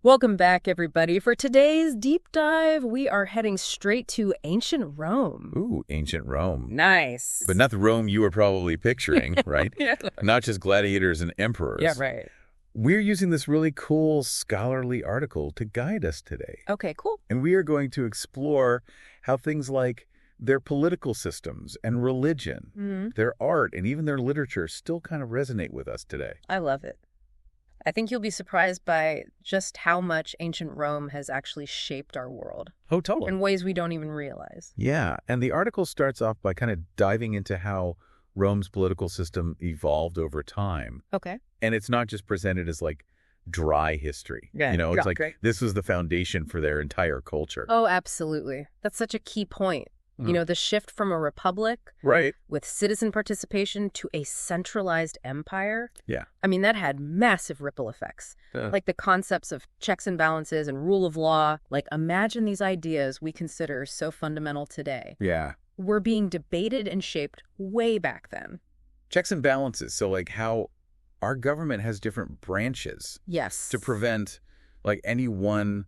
Welcome back, everybody. For today's deep dive, we are heading straight to ancient Rome. Ooh, ancient Rome. Nice. But not the Rome you were probably picturing, right? Yeah. Not just gladiators and emperors. Yeah, right. We're using this really cool scholarly article to guide us today. Okay, cool. And we are going to explore how things like their political systems and religion, their art, and even their literature still kind of resonate with us today. I love it. I think you'll be surprised by just how much ancient Rome has actually shaped our world. Oh, totally. In ways we don't even realize. Yeah, and the article starts off by kind of diving into how Rome's political system evolved over time. Okay. And it's not just presented as like dry history. Yeah, You know, it's like great. this was the foundation for their entire culture. Oh, absolutely. That's such a key point. You know, the shift from a republic Right. with citizen participation to a centralized empire. Yeah. I mean, that had massive ripple effects. Like the concepts of checks and balances and rule of law. Like, imagine these ideas we consider so fundamental today Yeah. were being debated and shaped way back then. Checks and balances. So like how our government has different branches Yes. to prevent like any one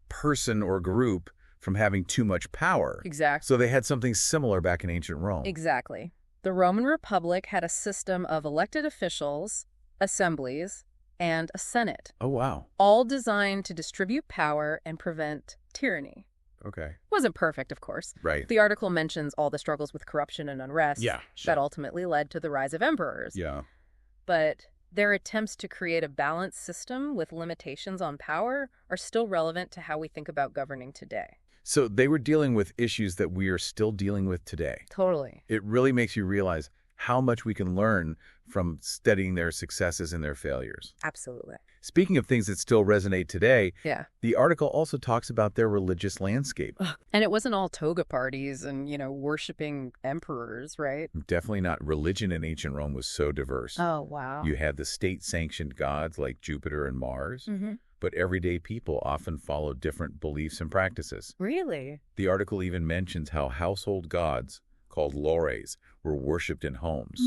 person or group from having too much power. Exactly. So they had something similar back in ancient Rome. Exactly. The Roman Republic had a system of elected officials, assemblies, and a senate, Oh, wow. all designed to distribute power and prevent tyranny. Okay. Wasn't perfect, of course. Right. The article mentions all the struggles with corruption and unrest Yeah, that ultimately led to the rise of emperors. Yeah. But their attempts to create a balanced system with limitations on power are still relevant to how we think about governing today. So they were dealing with issues that we are still dealing with today. Totally. It really makes you realize how much we can learn from studying their successes and their failures. Absolutely. Speaking of things that still resonate today, Yeah. the article also talks about their religious landscape. And it wasn't all toga parties and, worshiping emperors, right? Definitely not. Religion in ancient Rome was so diverse. Oh, wow. You had the state-sanctioned gods like Jupiter and Mars, but everyday people often followed different beliefs and practices. Really? The article even mentions how household gods, called lores, were worshipped in homes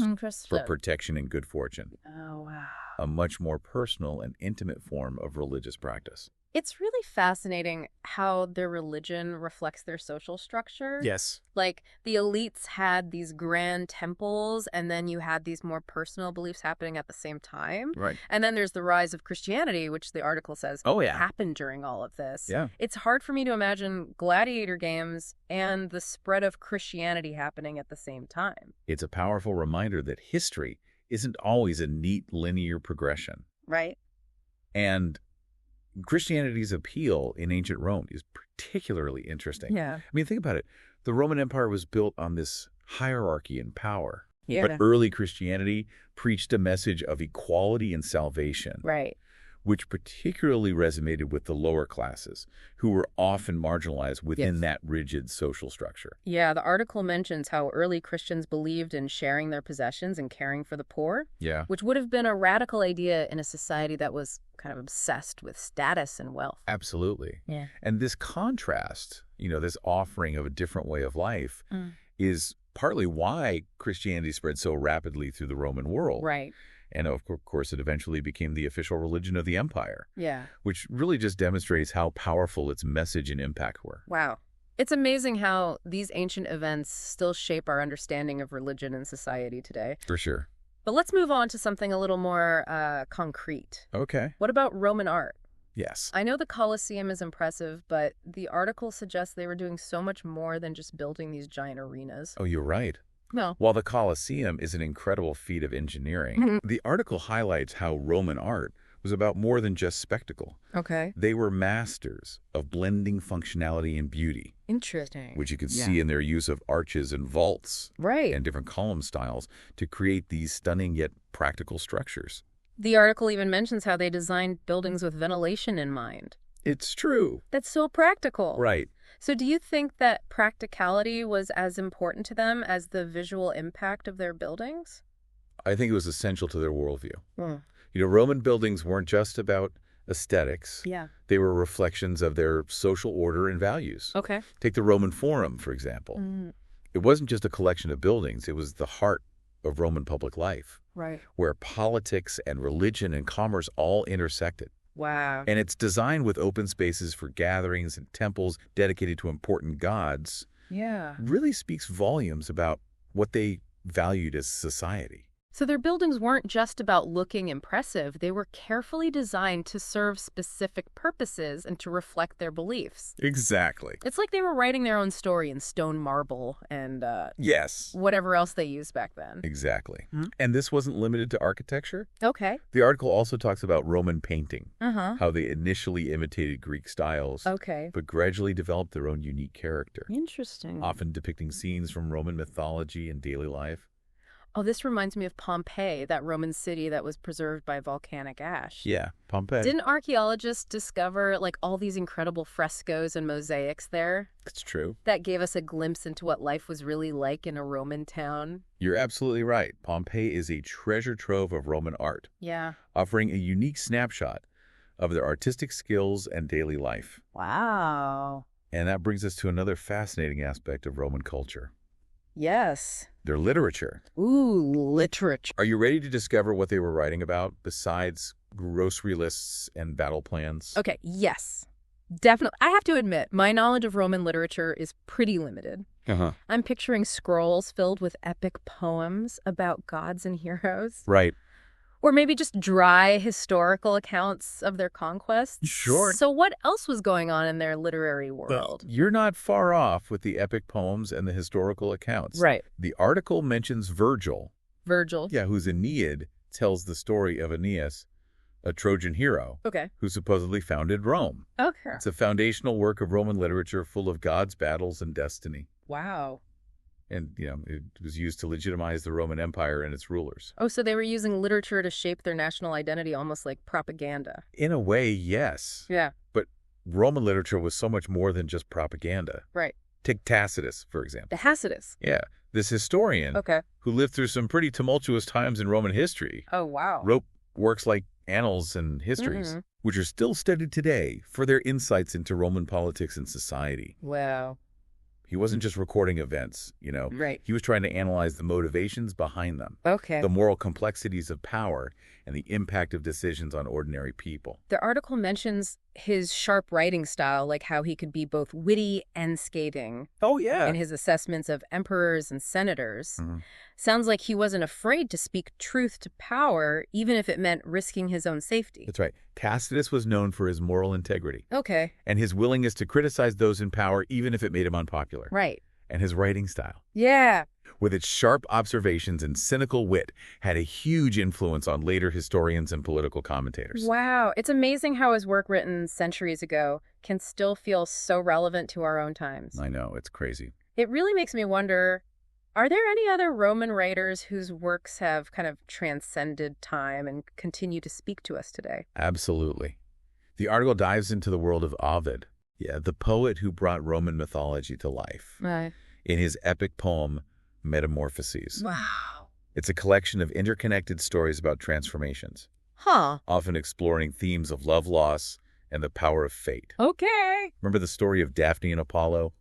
for protection and good fortune. Oh, wow. A much more personal and intimate form of religious practice. It's really fascinating how their religion reflects their social structure. Yes. Like, the elites had these grand temples, and then you had these more personal beliefs happening at the same time. Right. And then there's the rise of Christianity, which the article says happened during all of this. Yeah. It's hard for me to imagine gladiator games and the spread of Christianity happening at the same time. It's a powerful reminder that history isn't always a neat linear progression. Right. And Christianity's appeal in ancient Rome is particularly interesting. Yeah. I mean, think about it. The Roman Empire was built on this hierarchy and power. Yeah. But early Christianity preached a message of equality and salvation, Right. which particularly resonated with the lower classes, who were often marginalized within that rigid social structure. Yeah, the article mentions how early Christians believed in sharing their possessions and caring for the poor, Yeah, which would have been a radical idea in a society that was kind of obsessed with status and wealth. absolutely. Yeah. And this contrast, this offering of a different way of life is partly why Christianity spread so rapidly through the Roman world. Right. And of course, it eventually became the official religion of the empire, Yeah. which really just demonstrates how powerful its message and impact were. Wow. It's amazing how these ancient events still shape our understanding of religion and society today. For sure. But let's move on to something a little more concrete. Okay. What about Roman art? Yes. I know the Colosseum is impressive, but the article suggests they were doing so much more than just building these giant arenas. Oh, you're right. No. While the Colosseum is an incredible feat of engineering, the article highlights how Roman art was about more than just spectacle. Okay. They were masters of blending functionality and beauty, Interesting. which you can see in their use of arches and vaults Right. and different column styles to create these stunning yet practical structures. The article even mentions how they designed buildings with ventilation in mind. It's true. That's so practical. Right. So do you think that practicality was as important to them as the visual impact of their buildings? I think it was essential to their worldview. Mm. Roman buildings weren't just about aesthetics. Yeah. They were reflections of their social order and values. Okay. Take the Roman Forum, for example. It wasn't just a collection of buildings. It was the heart of Roman public life, Right. where politics and religion and commerce all intersected. Wow. And it's designed with open spaces for gatherings and temples dedicated to important gods. Yeah. Really speaks volumes about what they valued as society. So their buildings weren't just about looking impressive. They were carefully designed to serve specific purposes and to reflect their beliefs. Exactly. It's like they were writing their own story in stone marble and Yes. whatever else they used back then. Exactly. And this wasn't limited to architecture. Okay. The article also talks about Roman painting, Uh-huh. how they initially imitated Greek styles, Okay. but gradually developed their own unique character, Interesting. often depicting scenes from Roman mythology and daily life. Oh, this reminds me of Pompeii, that Roman city that was preserved by volcanic ash. Yeah, Pompeii. Didn't archaeologists discover like all these incredible frescoes and mosaics there? It's true. That gave us a glimpse into what life was really like in a Roman town. You're absolutely right. Pompeii is a treasure trove of Roman art, Yeah. offering a unique snapshot of their artistic skills and daily life. Wow. And that brings us to another fascinating aspect of Roman culture, Yes. their literature. Ooh, literature. Are you ready to discover what they were writing about besides grocery lists and battle plans? Okay, yes. Definitely. I have to admit, my knowledge of Roman literature is pretty limited. Uh-huh. I'm picturing scrolls filled with epic poems about gods and heroes. Right. Or maybe just dry historical accounts of their conquests. Sure. So what else was going on in their literary world? You're not far off with the epic poems and the historical accounts. Right. The article mentions Virgil. Virgil. Yeah, whose Aeneid tells the story of Aeneas, a Trojan hero, Okay. who supposedly founded Rome. Okay. It's a foundational work of Roman literature full of gods, battles, and destiny. Wow. And, it was used to legitimize the Roman Empire and its rulers. Oh, so they were using literature to shape their national identity almost like propaganda. In a way, yes. Yeah. But Roman literature was so much more than just propaganda. Right. Take Tacitus, for example. Tacitus. Yeah, this historian Okay. who lived through some pretty tumultuous times in Roman history Oh, wow. wrote works like Annals and Histories, which are still studied today for their insights into Roman politics and society. Wow. He wasn't just recording events, Right. He was trying to analyze the motivations behind them, Okay. the moral complexities of power, and the impact of decisions on ordinary people. The article mentions his sharp writing style, like how he could be both witty and scathing Oh, yeah. in his assessments of emperors and senators. Mhm. Sounds like he wasn't afraid to speak truth to power, even if it meant risking his own safety. That's right. Tacitus was known for his moral integrity Okay. and his willingness to criticize those in power, even if it made him unpopular. Right. And his writing style, Yeah. with its sharp observations and cynical wit, had a huge influence on later historians and political commentators. Wow. It's amazing how his work written centuries ago can still feel so relevant to our own times. I know, it's crazy. It really makes me wonder, are there any other Roman writers whose works have kind of transcended time and continue to speak to us today? Absolutely. The article dives into the world of Ovid, the poet who brought Roman mythology to life, Right. in his epic poem, Metamorphoses. Wow. It's a collection of interconnected stories about transformations, Huh. often exploring themes of love loss and the power of fate. Okay. Remember the story of Daphne and Apollo,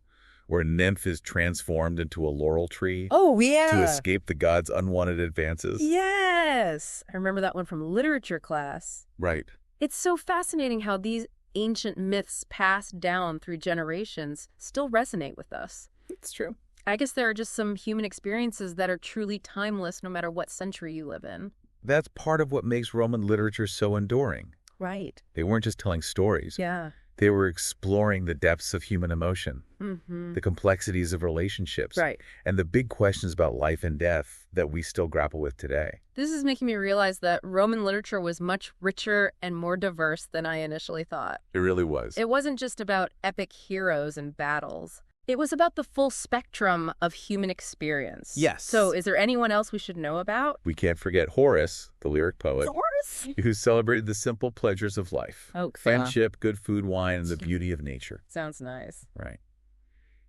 where a nymph is transformed into a laurel tree Oh, yeah. to escape the gods' unwanted advances? Yes. I remember that one from literature class. Right. It's so fascinating how these ancient myths passed down through generations still resonate with us. It's true. I guess there are just some human experiences that are truly timeless no matter what century you live in. That's part of what makes Roman literature so enduring. Right. They weren't just telling stories. Yeah. They were exploring the depths of human emotion, Mm-hmm. the complexities of relationships, Right. and the big questions about life and death that we still grapple with today. This is making me realize that Roman literature was much richer and more diverse than I initially thought. It really was. It wasn't just about epic heroes and battles. It was about the full spectrum of human experience. Yes. So is there anyone else we should know about? We can't forget Horace, the lyric poet, Horace? who celebrated the simple pleasures of life. Oh, Friendship, good food, wine, and the beauty of nature. sounds nice. Right.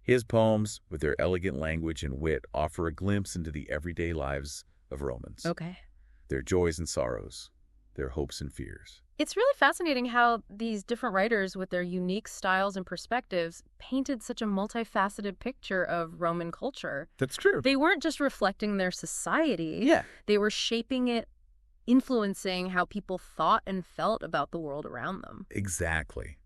His poems, with their elegant language and wit, offer a glimpse into the everyday lives of Romans. Okay. Their joys and sorrows, their hopes and fears. It's really fascinating how these different writers with their unique styles and perspectives painted such a multifaceted picture of Roman culture. That's true. They weren't just reflecting their society. Yeah. They were shaping it influencing how people thought and felt about the world around them. Exactly.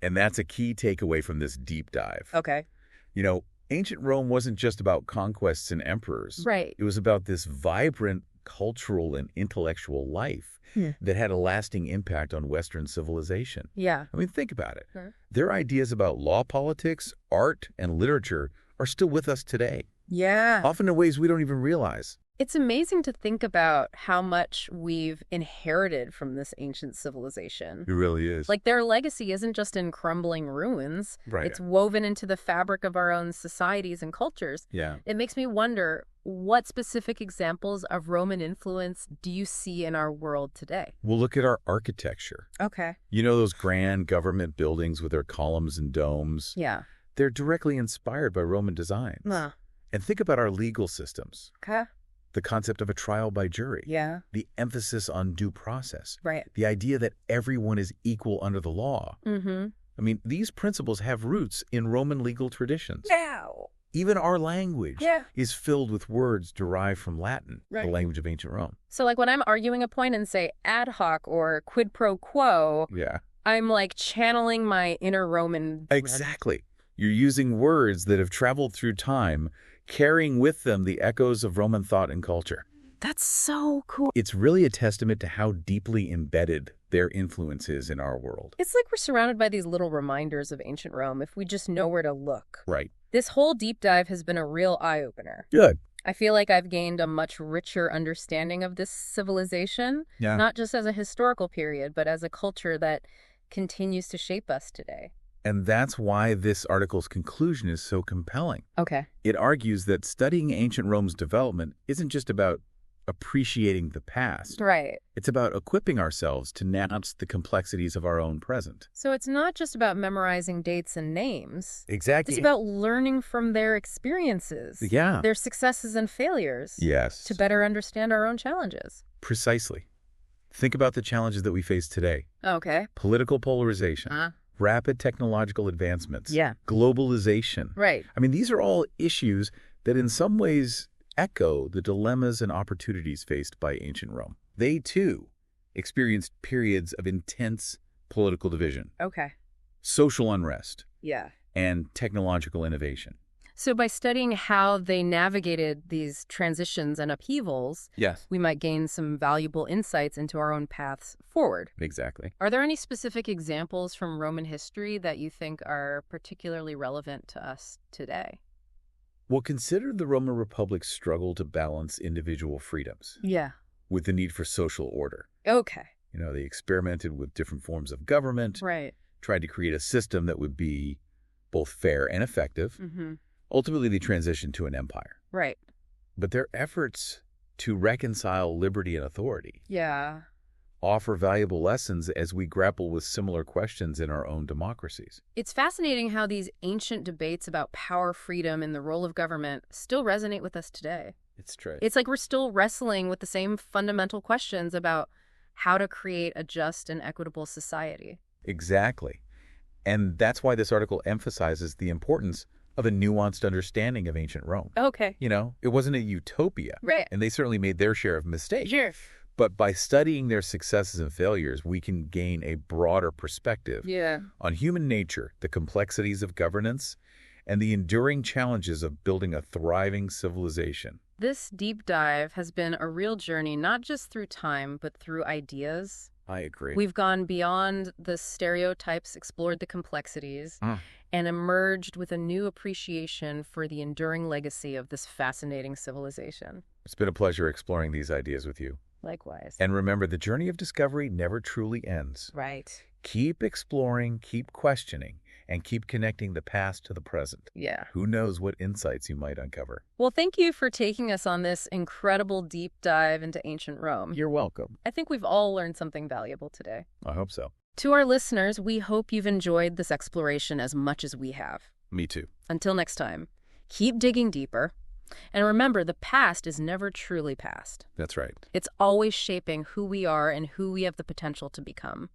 And that's a key takeaway from this deep dive. Okay. You know, ancient Rome wasn't just about conquests and emperors. Right. It was about this vibrant cultural and intellectual life that had a lasting impact on Western civilization. Yeah. I mean, think about it. Sure. Their ideas about law, politics, art, and literature are still with us today, Yeah. often in ways we don't even realize. It's amazing to think about how much we've inherited from this ancient civilization. It really is. Like, their legacy isn't just in crumbling ruins. Right. It's woven into the fabric of our own societies and cultures. Yeah. It makes me wonder, what specific examples of Roman influence do you see in our world today? We'll look at our architecture. Okay. You know those grand government buildings with their columns and domes? Yeah. They're directly inspired by Roman designs. And think about our legal systems. Okay. The concept of a trial by jury. Yeah. The emphasis on due process. Right. The idea that everyone is equal under the law. Mm-hmm. I mean, these principles have roots in Roman legal traditions. Wow. Even our language Yeah. is filled with words derived from Latin, Right. the language of ancient Rome. So, like, when I'm arguing a point and say ad hoc or quid pro quo, Yeah. I'm like channeling my inner Roman. Exactly. You're using words that have traveled through time, carrying with them the echoes of Roman thought and culture. That's so cool. It's really a testament to how deeply embedded their influence is in our world. It's like we're surrounded by these little reminders of ancient Rome if we just know where to look. Right. This whole deep dive has been a real eye-opener. Good. I feel like I've gained a much richer understanding of this civilization, Yeah. not just as a historical period, but as a culture that continues to shape us today. And that's why this article's conclusion is so compelling. Okay. It argues that studying ancient Rome's development isn't just about appreciating the past. Right. It's about equipping ourselves to navigate the complexities of our own present. So it's not just about memorizing dates and names. Exactly. It's about learning from their experiences. Yeah. Their successes and failures. Yes. To better understand our own challenges. Precisely. Think about the challenges that we face today. Okay. Political polarization. Uh-huh. Rapid technological advancements. Yeah. Globalization. Right. I mean, these are all issues that in some ways echo the dilemmas and opportunities faced by ancient Rome. They, too, experienced periods of intense political division, Okay. social unrest, Yeah. and technological innovation. So by studying how they navigated these transitions and upheavals, Yes. we might gain some valuable insights into our own paths forward. Exactly. Are there any specific examples from Roman history that you think are particularly relevant to us today? Well, consider the Roman Republic's struggle to balance individual freedoms Yeah. with the need for social order. Okay. You know, they experimented with different forms of government, Right. tried to create a system that would be both fair and effective. Mm-hmm. Ultimately, they transitioned to an empire. Right. But their efforts to reconcile liberty and authority Yeah. offer valuable lessons as we grapple with similar questions in our own democracies. It's fascinating how these ancient debates about power, freedom, and the role of government still resonate with us today. It's true. It's like we're still wrestling with the same fundamental questions about how to create a just and equitable society. Exactly. And that's why this article emphasizes the importance of a nuanced understanding of ancient Rome. Okay. You know, it wasn't a utopia. Right. And they certainly made their share of mistakes. Sure. But by studying their successes and failures, we can gain a broader perspective Yeah. on human nature, the complexities of governance, and the enduring challenges of building a thriving civilization. This deep dive has been a real journey, not just through time, but through ideas. I agree. We've gone beyond the stereotypes, explored the complexities, and emerged with a new appreciation for the enduring legacy of this fascinating civilization. It's been a pleasure exploring these ideas with you. Likewise. And remember, the journey of discovery never truly ends. Right. Keep exploring, keep questioning, and keep connecting the past to the present. Yeah. Who knows what insights you might uncover. Well, thank you for taking us on this incredible deep dive into ancient Rome. You're welcome. I think we've all learned something valuable today. I hope so. To our listeners, we hope you've enjoyed this exploration as much as we have. Me too. Until next time, keep digging deeper. And remember, the past is never truly past. That's right. It's always shaping who we are and who we have the potential to become.